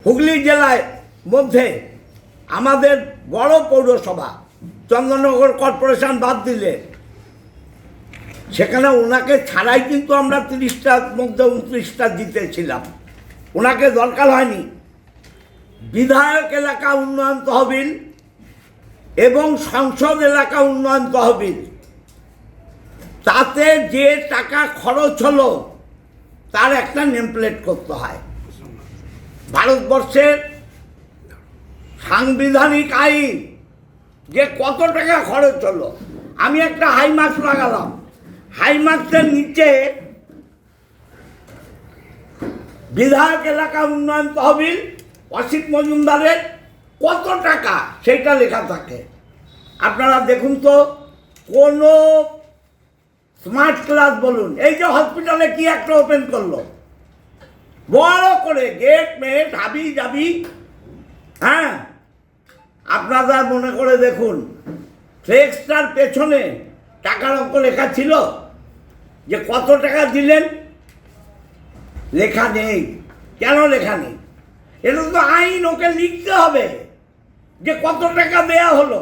হুগলি জেলায় মধ্যে আমাদের বড় পৌরসভা চন্দননগর কর্পোরেশন বাদ দিলে সেখানে ওনাকে ছাড়াই কিন্তু আমরা 30টার মধ্যে 29টা জিতেছিলাম। ওনাকে দরকার হয়নি। বিধায়ক এলাকা উন্নয়ন তহবিল এবং সংসদ এলাকা উন্নয়ন তহবিল, তাতে যে টাকা খরচ হলো তার একটা নেমপ্লেট করতে হয়। ভারতবর্ষের সাংবিধানিক আইন যে কত টাকা খরচ হলো, আমি একটা হাইমার্কস লাগালাম। হাইমার্কসের নিচে বিধায়ক এলাকা উন্নয়ন তহবিল অসিত মজুমদারের কত টাকা সেটা লেখা থাকে। আপনারা দেখুন তো, কোনো স্মার্ট ক্লাস বলুন, এই যে হসপিটালে কি একটা ওপেন করলো বড় করে, গেট মেট হাবি যাবি, হ্যাঁ, আপনারা মনে করে দেখুন ফ্লেক্সটার পেছনে টাকার অঙ্ক লেখা ছিল যে কত টাকা দিলেন? লেখা নেই। কেন লেখা নেই? এটা তো আইন, ওকে লিখতে হবে যে কত টাকা দেয়া হলো,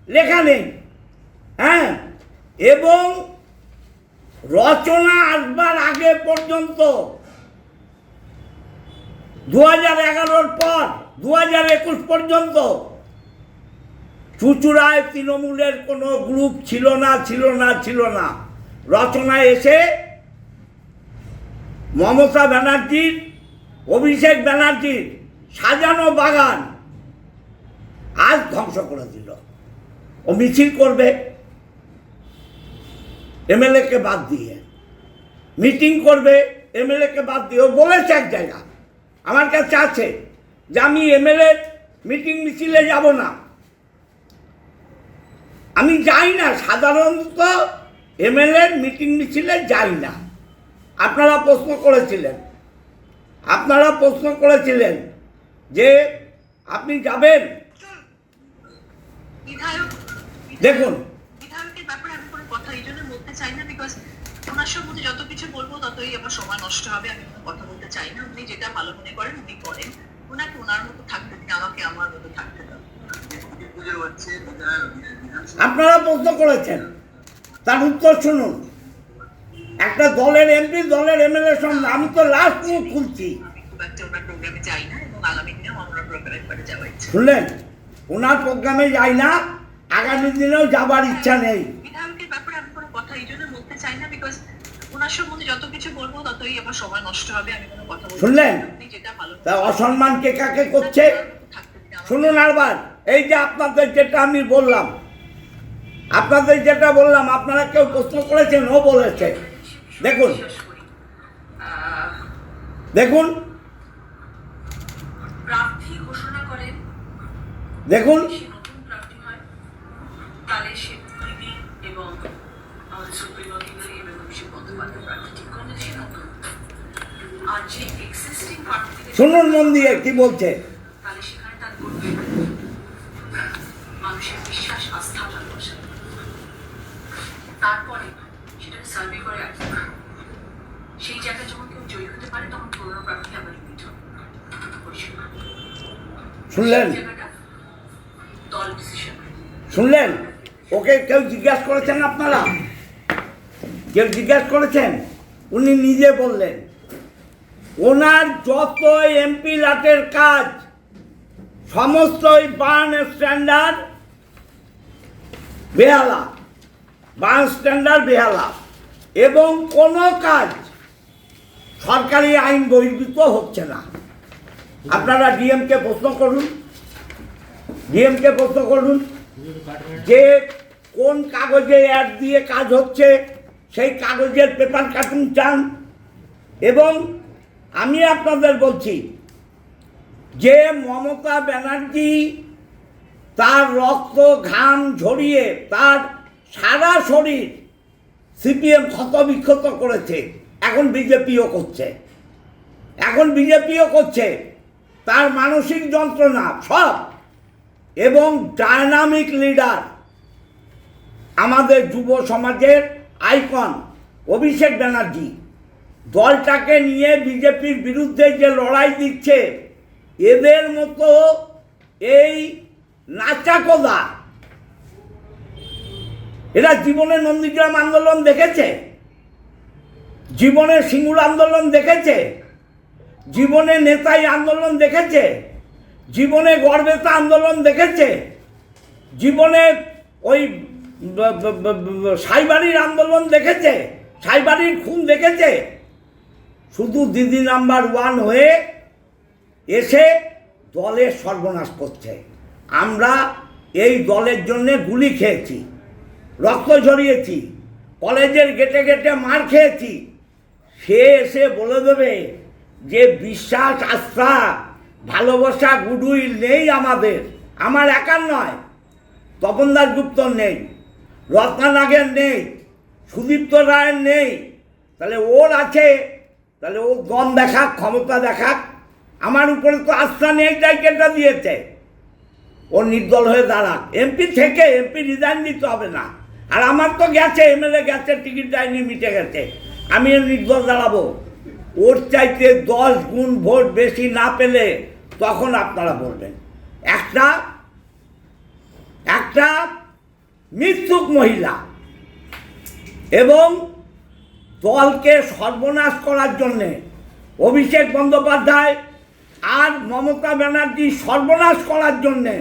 লেখা নেই। হ্যাঁ, এবং রচনা আসবার আগে পর্যন্ত 2011-র পর 2021 পর্যন্ত চুঁচুড়ায় তৃণমূলের কোনো গ্রুপ ছিল না। রচনায় এসে মমতা ব্যানার্জির, অভিষেক ব্যানার্জির সাজানো বাগান আজ ধ্বংস করে দিল। ও মিছিল করবে এমএলএকে বাদ দিয়ে, মিটিং করবে এমএলএকে বাদ দিয়ে। ও বলেছে এক জায়গা, আমার কাছে আছে, যে আমি এমএলএ মিটিং মিছিলে যাব না, আমি যাই না, সাধারণত এমএলএ মিটিং মিছিলে যাই না। আপনারা প্রশ্ন করেছিলেন যে আপনি যাবেন। দেখুন, বিধায়কের ব্যাপারে আমি কোনো কথা এই জন্য বলতে চাই না, বিকজ ওনার সম্বন্ধে যত কিছু বলবো ততই আমার সময় নষ্ট হবে। আমি কোনো কথা বলতে চাই না। উনি যেটা ভালো মনে করেন উনি করেন, ওনাকে ওনার মতো থাকতে দিন, আমাকে আমার মতো থাকতে দাও। আপনারা প্রশ্ন করেছেন, তার উত্তর শুনুন। একটা দলের এমপি, দলের এমএলএ সঙ্গে আমি তো লাস্ট মুখ খুলছি। আমি খুব একটা ওনার প্রোগ্রামে যাই না, এবং আগামী দিনেও আমার ওনার প্রোগ্রামে যাওয়ার ইচ্ছা। শুনলেন, ওনার প্রোগ্রামে যাই না, আগামী দিনেও যাবার ইচ্ছা নেই। বিধায়কের ব্যাপারে আমি কোনো কথা এই জন্য বলতে চাই না, বিকজ ওনার সম্বন্ধে যত কিছু বলবো ততই আমার সময় নষ্ট হবে। আমি কোনো কথা বলতে শুনলেন, আপনি যেটা ভালো তা অসম্মান কে কাকে করছে শুনুন। আরবার এই যে আপনাদের যেটা আমি বললাম, আপনারা কেউ প্রশ্ন করেছেন, ও বলেছে। দেখুন প্রার্থী ঘোষণা করেন, দেখুন, নতুন প্রার্থী হয়, তাহলে সে দিদি এবং আমাদের সুপ্রিম অধিকারী এবং অভিষেক বন্দ্যোপাধ্যায় প্রার্থী ঠিক করলে সে নতুন। আর যে এক্সিস্টিং প্রার্থী শুনুন মন দিয়ে কি বলছে। তাহলে সেখানে তার করবে মানুষের বিশ্বাস, আস্থা, ভালোবাসা। তারপরে সেটাকে সার্ভে করে আসবে। সেই জায়গায় যখন কেউ জয়ী হতে পারে তখন পুরোনো প্রার্থী আবার রিপিট হবে। শুনলেন, ওকে কেউ জিজ্ঞাসা করেছেন? আপনারা কেউ জিজ্ঞাসা করেছেন? উনি নিজে বললেন ওনার যত এমপি লাটের কাজ সমস্তই বার্ন স্ট্যান্ডার্ড বেহালা, এবং কোনো কাজ সরকারি আইন বহির্ভূত হচ্ছে না। আপনারা ডিএমকে প্রশ্ন করুন যে কোন কাগজে অ্যাড দিয়ে কাজ হচ্ছে, সেই কাগজের পেপার কাটুন চান। এবং আমি আপনাদের বলছি যে মমতা ব্যানার্জি তার রক্ত ঘাম ঝরিয়ে তার সারা শরীর সিপিএম ক্ষতবিক্ষত করেছে, এখন বিজেপিও করছে, তার মানসিক যন্ত্রণা সব। এবং ডায়নামিক লিডার, আমাদের যুব সমাজের আইকন অভিষেক ব্যানার্জি দলটাকে নিয়ে বিজেপির বিরুদ্ধে যে লড়াই দিচ্ছে, এদের মতো এই নাচাকোদা এরা জীবনে নন্দীগ্রাম আন্দোলন দেখেছে, জীবনে সিঙ্গুর আন্দোলন দেখেছে, জীবনে নেতাই আন্দোলন দেখেছে, জীবনে গড়বেতা আন্দোলন দেখেছে, জীবনে ওই সাইবাড়ির আন্দোলন দেখেছে, সাইবাড়ির খুন দেখেছে? শুধু দিদি নাম্বার 1 হয়ে এসে দলের সর্বনাশ করছে। আমরা এই দলের জন্যে গুলি খেয়েছি, রক্ত ঝরিয়েছি, কলেজের গেটে গেটে মার খেয়েছি। সে এসে বলে দেবে যে বিশ্বাস, আস্থা, ভালোবাসা, গুডউইল নেই আমাদের, আমার একার নয়, তপন দাশগুপ্তর নেই, রত্না নাগের নেই, সুদীপ্ত রায়ের নেই, তাহলে ওর আছে, তাহলে ও দম দেখাক, ক্ষমতা দেখাক। আমার উপরে তো আস্থা নেই, তাই কেটে দিয়েছে। ও নির্দল হয়ে দাঁড়াক, এমপি থেকে এমপি রিজাইন দিতে হবে না। আর আমার তো গেছে, এমএলএ গেছে, টিকিট দেয়নি, মিটে গেছে, আমি নির্দল দাঁড়াবো। ওর চাইতে 10 গুণ ভোট বেশি না পেলে তখন আপনারা বলবেন। একটা মিথ্যুক মহিলা এবং দলকে সর্বনাশ করার জন্যে অভিষেক বন্দ্যোপাধ্যায় আর মমতা ব্যানার্জি সর্বনাশ করার জন্যে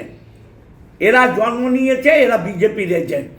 এরা জন্ম নিয়েছে, এরা বিজেপির এজেন্ট।